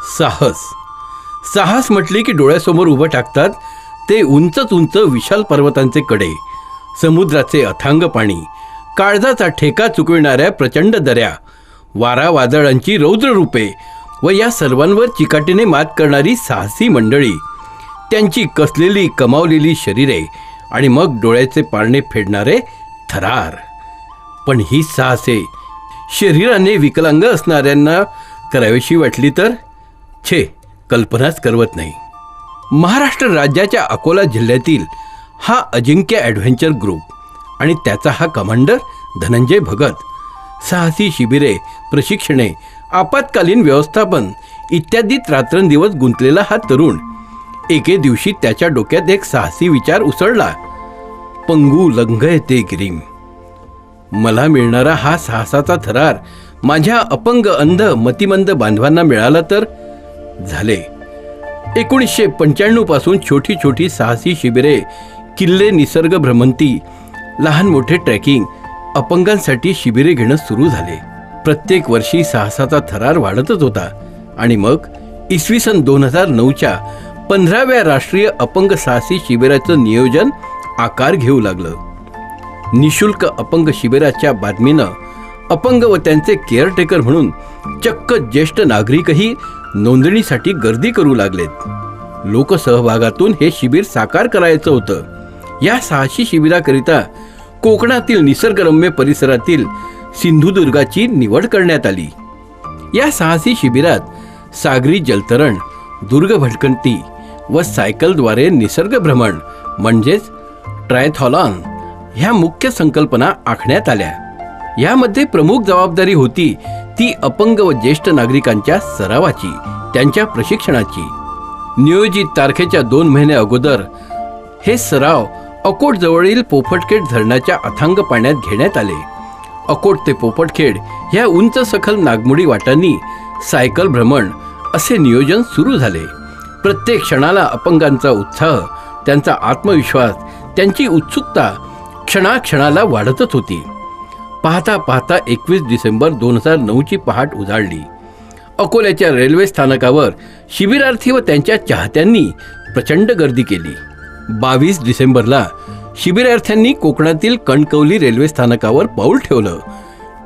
साहस साहस म्हटले की डोळ्यासमोर उभं टाकतात ते उंच उंच विशाल पर्वतांचे कडे, समुद्राचे अथांग पाणी, काळजाचा ठेका चुकविणाऱ्या प्रचंड दऱ्या, वारा वादळांची रौद्र रूपे व या सर्वांवर चिकाटीने मात करणारी साहसी मंडळी, त्यांची कसलेली कमावलेली शरीरे आणि मग डोळ्याचे पारणे फेडणारे थरार. पण ही साहसे शरीराने विकलांग असणाऱ्यांना करावीशी वाटली तर छे, कल्पनाच करवत नाही. महाराष्ट्र राज्याच्या अकोला जिल्ह्यातील हा अजिंक्य ॲडव्हेंचर ग्रुप आणि त्याचा हा कमांडर धनंजय भगत साहसी शिबिरे, प्रशिक्षणे, आपत्कालीन व्यवस्थापन इत्यादीत रात्रंदिवस गुंतलेला हा तरुण एके दिवशी त्याच्या डोक्यात एक साहसी विचार उसळला. पंगू लंघयते गिरीम. मला मिळणारा हा साहसाचा थरार माझ्या अपंग अंध मतिमंद बांधवांना मिळाला तर झाले. 1995 पासून छोटी छोटी साहसी शिबिरे, किल्ले, निसर्ग भ्रमंती, लहान मोठे ट्रेकिंग, अपंगांसाठी शिबिरे घेणं सुरू झाले. प्रत्येक वर्षी साहसाचा थरार वाढतच होता आणि मग इसवी सन 2009च्या 15व्या राष्ट्रीय अपंग साहसी शिबिराचं नियोजन आकार घेऊ लागलं. निशुल्क अपंग शिबिराच्या बातमीनं अपंग व त्यांचे केअरटेकर म्हणून चक्क ज्येष्ठ नागरिकही नोंदणीसाठी गर्दी करू लागलेत. लोकसहभागातून हे शिबिर साकार करायचं होतं. या साहसी शिबिराकरिता कोकणातील निसर्गरम्य परिसरातील सिंधुदुर्गाची निवड करण्यात आली. या साहसी शिबिरात सागरी जलतरण, दुर्ग भटकंती व सायकलद्वारे निसर्ग भ्रमण म्हणजेच ट्रायथॉलॉन ह्या मुख्य संकल्पना आखण्यात आल्या. यामध्ये प्रमुख जबाबदारी होती ती अपंग व ज्येष्ठ नागरिकांच्या सरावाची, त्यांच्या प्रशिक्षणाची. नियोजित तारखेच्या 2 महिने अगोदर हे सराव अकोट जवळील पोपटखेड धरणाच्या अथांग पाण्यात घेण्यात आले. अकोट ते पोपटखेड ह्या उंच सखल नागमोडी वाटांनी सायकल भ्रमण असे नियोजन सुरू झाले. प्रत्येक क्षणाला अपंगांचा उत्साह, त्यांचा आत्मविश्वास, त्यांची उत्सुकता क्षणाक्षणाला वाढतच होती. पाहता पाहता 21 डिसेंबर 2009ची पहाट उजाडली. अकोल्याच्या रेल्वे स्थानकावर शिबिरार्थी व त्यांच्या चाहत्यांनी प्रचंड गर्दी केली. 22 डिसेंबरला शिबिरार्थ्यांनी कोकणातील कणकवली रेल्वे स्थानकावर पाऊल ठेवलं.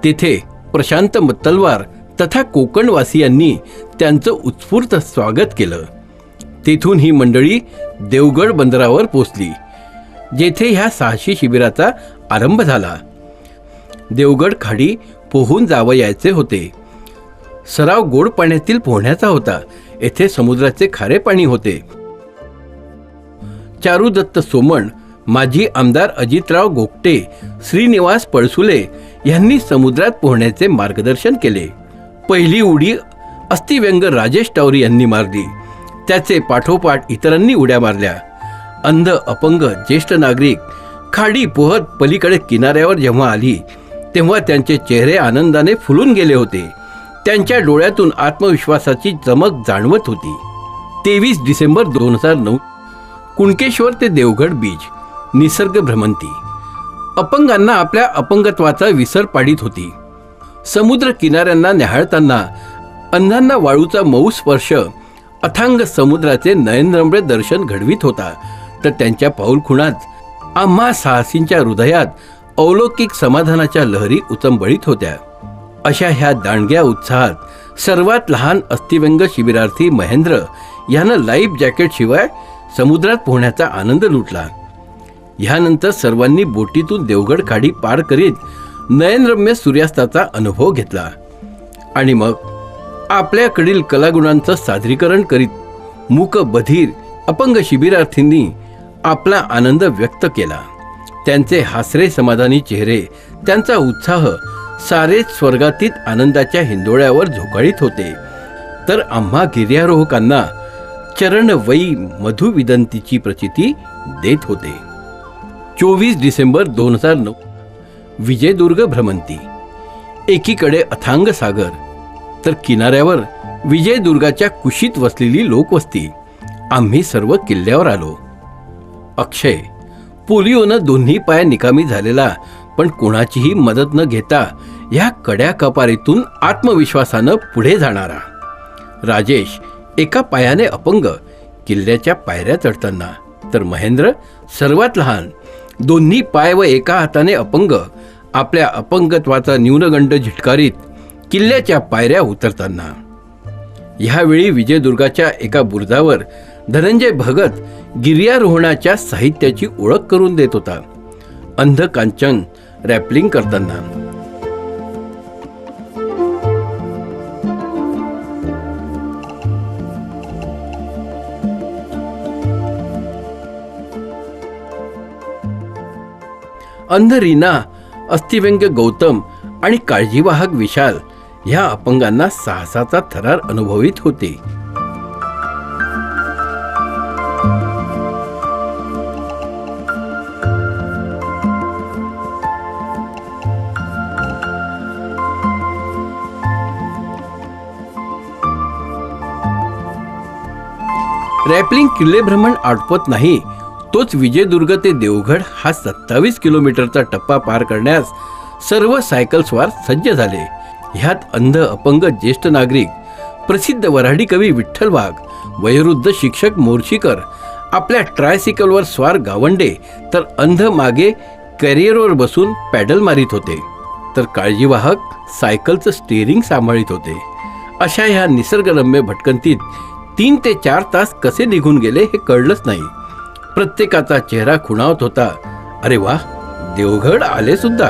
तेथे प्रशांत तलवार तथा कोकणवासियांनी त्यांचं उत्स्फूर्त स्वागत केलं. तेथून ही मंडळी देवगड बंदरावर पोचली, जेथे ह्या साहसी शिबिराचा आरंभ झाला. देवगड खाडी पोहून जावयाचे होते. सराव गोड पाण्यातील पोहण्याचा होता. येथे समुद्राचे खारे पाणी होते. चारुदत्त सोमण, माजी आमदार अजितराव गोगटे, श्रीनिवास पळसुले यांनी समुद्रात पोहण्याचे मार्गदर्शन केले. पहिली उडी अस्थिव्यंग राजेश टावरी यांनी मारली. त्याचे पाठोपाठ इतरांनी उड्या मारल्या. अंध, अपंग, ज्येष्ठ नागरिक खाडी पोहत पलीकडे किनाऱ्यावर जेव्हा आली तेव्हा त्यांचे चेहरे आनंदाने फुलून गेले होते. त्यांच्या डोळ्यातून आत्मविश्वासाची चमक जाणवत होती. 23 डिसेंबर 2009 कुणकेश्वर ते देवगड बीच निसर्ग भ्रमंती अपंगांना आपल्या अपंगत्वाचा विसर पाडित होती. समुद्र किनाऱ्यांना न्याहाळताना अंधांना वाळूचा मऊ स्पर्श अथांग समुद्राचे नयनरम्य दर्शन घडवित होता, तर त्यांच्या पाऊलखुणात आम्हा साहसींच्या हृदयात अलौकिक समाधानाच्या लहरी उचंबळीत होत्या. अशा ह्या दांडग्या उत्साहात सर्वात लहान अस्थिव्यंग शिबिरार्थी महेंद्र यानं लाईफ जॅकेट शिवाय समुद्रात पोहण्याचा आनंद लुटला. ह्यानंतर सर्वांनी बोटीतून देवगड खाडी पार करीत नयनरम्य सूर्यास्ताचा अनुभव घेतला आणि मग आपल्याकडील कलागुणांचं सादरीकरण करीत मूक बधीर अपंग शिबिरार्थींनी आपला आनंद व्यक्त केला. त्यांचे हासरे समाधानी चेहरे, त्यांचा उत्साह सारेच स्वर्गातीत आनंदाच्या हिंदोळ्यावर झोकाळीत होते, तर आम्हा गिर्यारोहकांना चरणवयी मधुविदंतीची प्रचिती देत होते. 24 डिसेंबर 2009 विजयदुर्ग भ्रमंती. एकीकडे अथांग सागर तर किनाऱ्यावर विजयदुर्गाच्या कुशीत वसलेली लोकवस्ती. आम्ही सर्व किल्ल्यावर आलो. अक्षय पोलिओनं दोन्ही पाय निकामी झालेला, पण कोणाचीही मदत न घेता ह्या कड्या कपारीतून आत्मविश्वासानं पुढे जाणारा. राजेश एका पायाने अपंग किल्ल्याच्या पायऱ्या चढताना, तर महेंद्र सर्वात लहान, दोन्ही पाय व एका हाताने अपंग, आपल्या अपंगत्वाचा न्यूनगंड झिटकारीत किल्ल्याच्या पायऱ्या उतरताना. ह्यावेळी विजयदुर्गाच्या एका बुरुजावर धनंजय भगत गिर्यारोहणाच्या साहित्याची ओळख करून देत होता. अंध कांचन रॅपलिंग करताना. अंध रीना, अस्थिव्यंग्य गौतम आणि काळजीवाहक विशाल ह्या अपंगांना साहसाचा थरार अनुभवित होते. रॅपलिंग किल्ले भ्रमण आटपत नाही, तोच विजयदुर्ग ते देवगड हा 27 किलोमीटरचा टप्पा पार करण्यास सर्व सायकलस्वार सज्ज झाले. ह्यात अंध अपंग ज्येष्ठ नागरिक, प्रसिद्ध वऱ्हाडी कवी विठ्ठल वाघ, वयोवृद्ध शिक्षक मोर्शीकर आपल्या ट्रायसिकलवर स्वार गावंडे, तर अंध मागे कॅरियरवर बसून पॅडल मारित होते, तर काळजीवाहक सायकलचं स्टीअरिंग सांभाळीत होते. अशा ह्या निसर्गरम्य भटकंतीत 3 ते 4 तास कसे निघून गेले हे कळलंच नाही. प्रत्येकाचा चेहरा खुणावत होता, अरे वा, देवगड आले सुद्धा.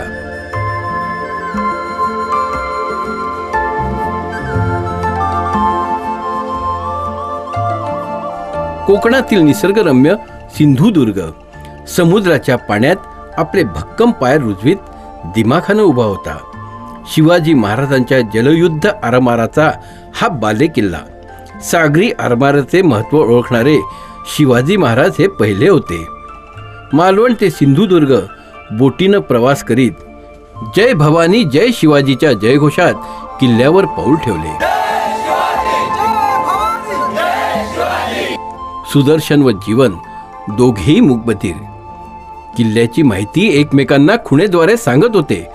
कोकणातील निसर्गरम्य सिंधुदुर्ग समुद्राच्या पाण्यात आपले भक्कम पाय रुजवीत दिमाखानं उभा होता. शिवाजी महाराजांच्या जलयुद्ध आरमाराचा हा बालेकिल्ला. सागरी आरमाराचे महत्त्व ओळखणारे शिवाजी महाराज हे पहिले होते. मालवण ते सिंधुदुर्ग बोटीनं प्रवास करीत जय भवानी जय शिवाजीच्या जयघोषात किल्ल्यावर पाऊल ठेवले. सुदर्शन व जीवन दोघेही मूकबधीर किल्ल्याची माहिती एकमेकांना खुणेद्वारे सांगत होते.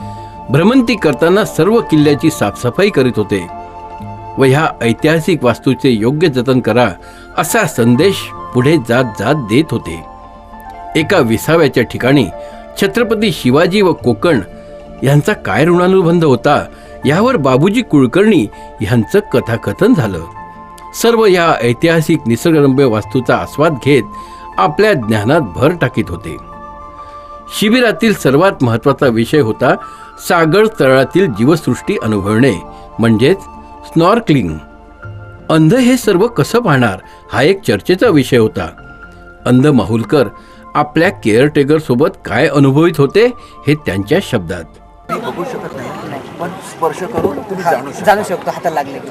भ्रमंती करताना सर्व किल्ल्याची साफसफाई करीत होते व ह्या ऐतिहासिक वास्तूचे योग्य जतन करा असा संदेश पुढे जात जात देत होते. एका विसाव्याच्या ठिकाणी छत्रपती शिवाजी व कोकण यांचा काय ऋणानुबंध होता यावर बाबूजी कुलकर्णी यांचं कथाकथन झालं. सर्व या ऐतिहासिक निसर्गरम्य वास्तूचा आस्वाद घेत आपल्या ज्ञानात भर टाकीत होते. शिबिरातील सर्वात महत्त्वाचा विषय होता सागर तळातील जीवसृष्टी अनुभवणे, म्हणजेच स्नॉर्कलिंग. अंध हे सर्व कसं पाहणार हा एक चर्चेचा विषय होता. अंध माहुलकर आपल्या केअरटेकर सोबत काय अनुभवित होते हे त्यांच्या शब्दात. बघू शकत नाही, पण स्पर्श करून तुम्ही जाणू शकतो हाताला लागले की.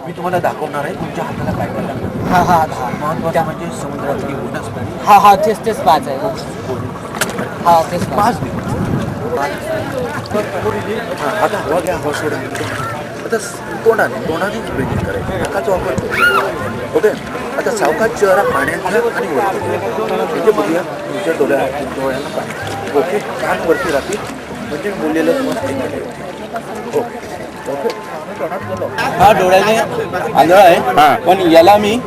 मी तुम्हाला दाखवणार आहे तुमच्या हाताला काय काय लागतं. हा हा हा महत्वाचं म्हणजे समुद्रातली वनस्पती. हा हा तेच पाच आहे. हा तेच पाच दिवस. आता हवा घ्या, हवा सोडा. आता तोंडानेच ब्रिथिंग करायचं, नाकाचा वापर करू. ओके, आता सावकाश चेहरा पाण्यात घ्या आणि वरती इथे बघूया तुमच्या डोळ्यांना पाणी. ओके, कान वरती राहतील म्हणजे बोललेलं तुम्हाला. Okay okay. हा डोळ्याने आंधळा आहे, पण याला मी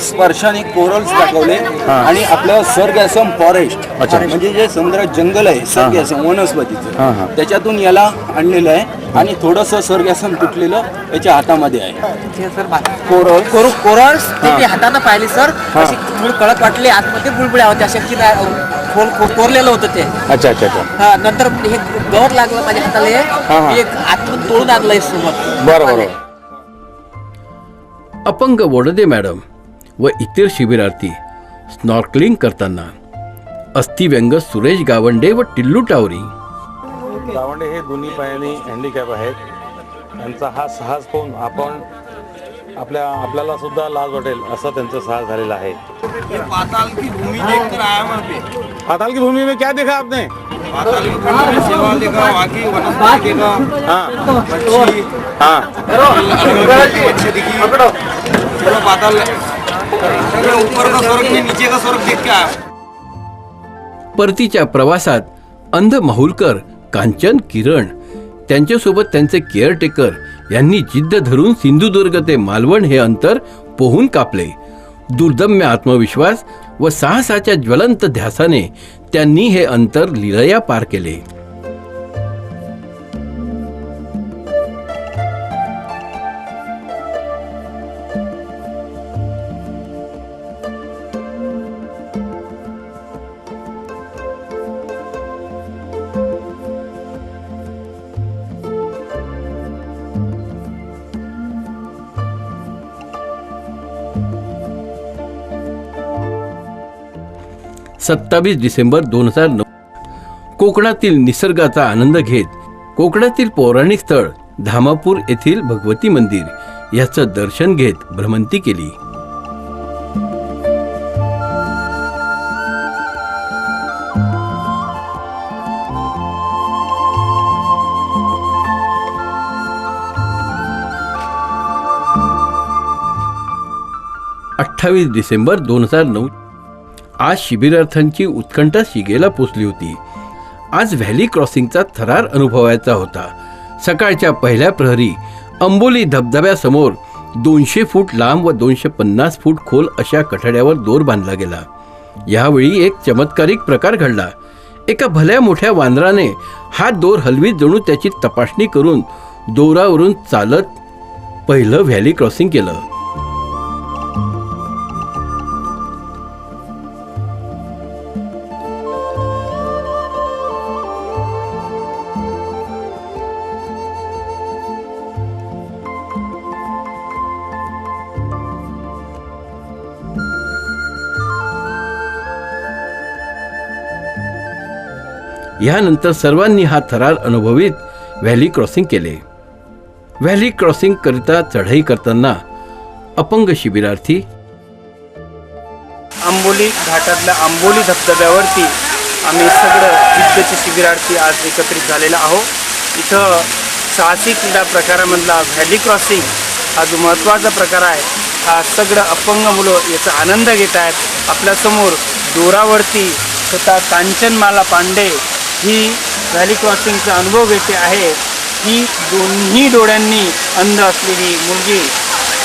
स्पर्शाने कोरल्स दाखवले आणि आपलं सर्गॅसम फॉरेस्ट म्हणजे जे समुद्रात जंगल आहे, सर्गॅसम वनस्पतीचं, त्याच्यातून याला आणलेलं आहे आणि थोडंसं सर्गॅसम तुटलेलं त्याच्या हातामध्ये आहे. सर कोरल्स ते हाताने पाहिले सर, अशी थोडी कडक वाटली, आतमध्ये बुळबुळ्या होत्या, शक्ती कोरलेलं होतं ते. अच्छा अच्छा अच्छा. हा, नंतर हे गवत लागलं माझ्या हाताला, एक आतमध्ये तोडून आणलंय सोबत. बरोबर. अपंग वोडदे मॅडम व इतर शिबिरार्थी स्नॉर्कलिंग करताना. अस्थिव्यंग सुरेश गावंडे व टिल्लू टावरी. गावंडे हे दोन्ही पायाने हँडिकॅप आहेत. त्यांचा हा साहस पाहून आपल्याला सुद्धा लाज वाटेल असा त्यांचा साहस झालेला आहे. पाताल की भूमि देखकर आया मैं पे. पाताल की भूमि में क्या देखा आपने? पाताल की भूमि में सेवा देखा, वहाँ की वनस्पति देखा, मच्छी, मच्छी दिखी. चलो पाताल ऊपर का स्वर्ग नहीं, नीचे का स्वर्ग देख के आया. परतीच्या प्रवासात अंध माहुलकर, कांचन, किरण त्यांच्यासोबत त्यांचे केअरटेकर यांनी जिद्द धरून सिंधुदुर्ग ते मालवण हे अंतर पोहून कापले. दुर्दम्य आत्मविश्वास व साहसाच्या ज्वलंत ध्यासाने त्यांनी हे अंतर लीलया पार केले. सत्तावीस डिसेंबर 2009 कोकणातील निसर्गाचा आनंद घेत कोकणातील पौराणिक स्थळ धामापूर येथील भगवती मंदिर याचं दर्शन घेत भ्रमंती केली. डिसेंबर 2009 आज शिबिरार्थ्यांची उत्कंठा शिगेला पोचली होती. आज व्हॅली क्रॉसिंगचा थरार अनुभवायचा होता. सकाळच्या पहिल्या प्रहरी अंबोली धबधब्यासमोर 200 फूट लांब व 250 फूट खोल अशा कठड्यावर दोर बांधला गेला. यावेळी एक चमत्कारिक प्रकार घडला. एका भल्या मोठ्या वानराने हा दोर हलवीत जणू त्याची तपासणी करून दोरावरून चालत पहिलं व्हॅली क्रॉसिंग केलं. यानंतर सर्वांनी हा थरार अनुभवित व्हॅली क्रॉसिंग केले. व्हॅली क्रॉसिंग करिता चढाई करताना अपंग शिबिरार्थी आंबोली घाटातल्या आंबोली धबधब्यावरती आम्ही सगळं जिद्दचे शिबिरार्थी आज एकत्रित झालेलो आहोत. इथं साहसी क्रीडा प्रकारामधला व्हॅली क्रॉसिंग हा जो महत्त्वाचा प्रकार आहे, हा सगळं अपंग मुलं याचा आनंद घेत आहेत. आपल्यासमोर दोरावरती स्वतः कांचनमाला पांडे ही व्हॅली क्रॉसिंगचा अनुभव घेते आहे. ही दोन्ही डोळ्यांनी अंध असलेली मुलगी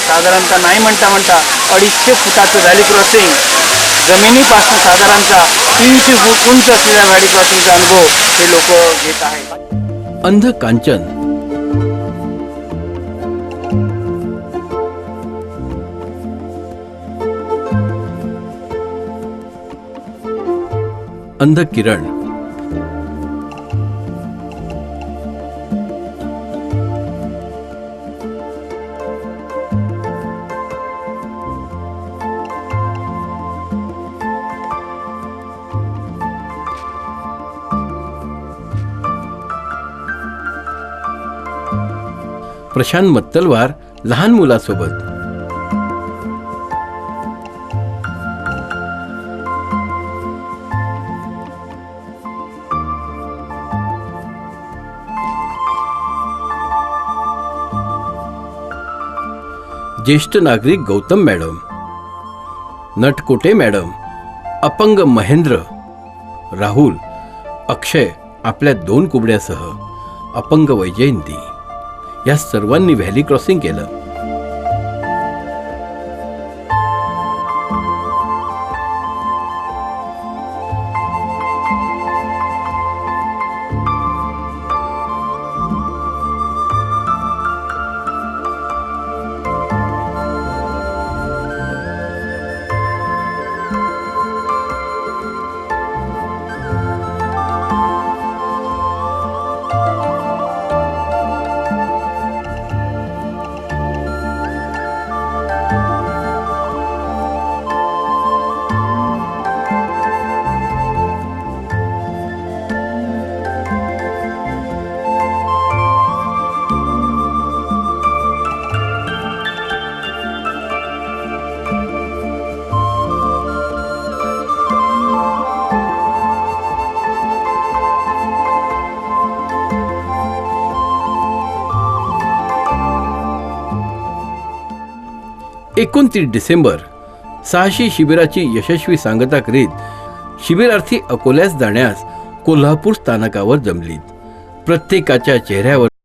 साधारणतः नाही म्हणता 250 फुटाचं व्हॅली क्रॉसिंग, जमिनीपासून साधारणतः 300 फूट उंच असलेल्या व्हॅली क्रॉसिंगचा अनुभव हे लोक घेत आहेत. अंध कांचन अंध किरण प्रशांत मत्तलवार लहान मुलासोबत. ज्येष्ठ नागरिक गौतम मॅडम, नटकोटे मॅडम, अपंग महेंद्र, राहुल, अक्षय आपल्या 2 कुबड्यासह, अपंग वैजयंती या सर्वांनी व्हॅली क्रॉसिंग केलं. डिसेंबर साहसी शिबिराची यशस्वी सांगता करीत शिबिरार्थी अकोल्यास जाण्यास कोल्हापूर स्थानकावर जमलीत. प्रत्येकाच्या चेहऱ्यावर